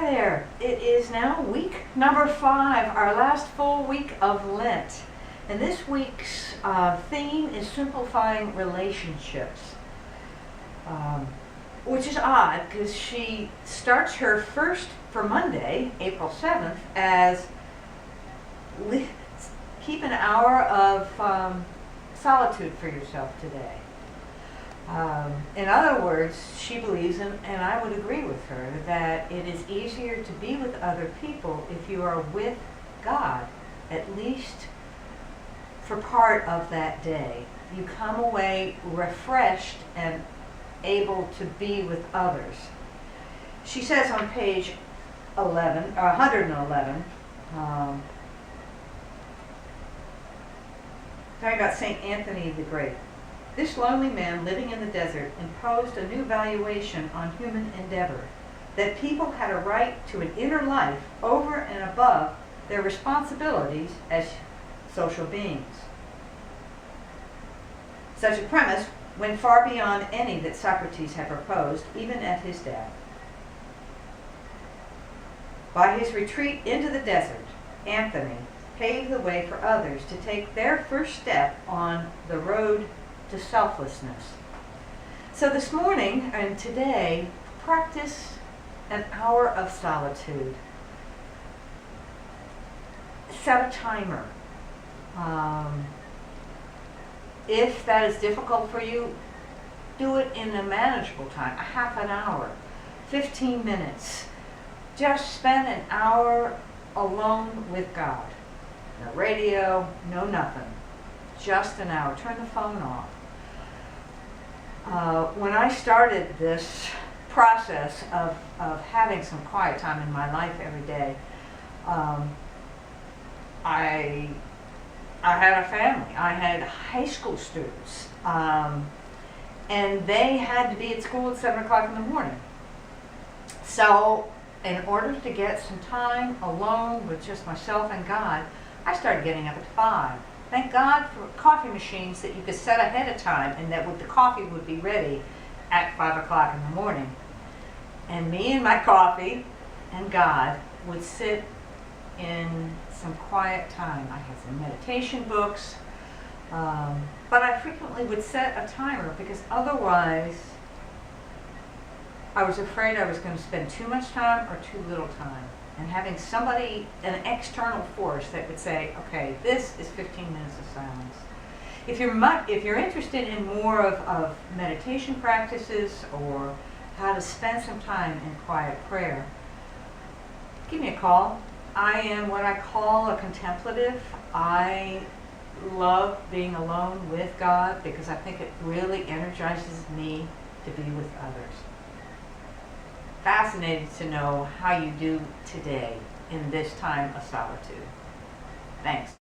there. It is now week number 5, our last full week of Lent. And this week's theme is simplifying relationships, which is odd because she starts her first for Monday, April 7th, as keep an hour of solitude for yourself today. In other words, she believes, and I would agree with her, that it is easier to be with other people if you are with God, at least for part of that day. You come away refreshed and able to be with others. She says on page 111, talking about St. Anthony the Great. This lonely man living in the desert imposed a new valuation on human endeavor, that people had a right to an inner life over and above their responsibilities as social beings. Such a premise went far beyond any that Socrates had proposed, even at his death. By his retreat into the desert, Anthony paved the way for others to take their first step on the road to selflessness. So this morning and today, practice an hour of solitude. Set a timer. If that is difficult for you, do it in a manageable time, a half an hour, 15 minutes. Just spend an hour alone with God. No radio, no nothing. Just an hour. Turn the phone off. When I started this process of having some quiet time in my life every day, I had a family. I had high school students, and they had to be at school at 7 o'clock in the morning. So in order to get some time alone with just myself and God, I started getting up at 5. Thank God for coffee machines that you could set ahead of time and that the coffee would be ready at 5 o'clock in the morning. And me and my coffee and God would sit in some quiet time. I had some meditation books, but I frequently would set a timer because otherwise I was afraid I was going to spend too much time or too little time. And having somebody, an external force that would say, okay, this is 15 minutes of silence. If you're interested in more of meditation practices or how to spend some time in quiet prayer, give me a call. I am what I call a contemplative. I love being alone with God because I think it really energizes me to be with others. Fascinated to know how you do today in this time of solitude. Thanks.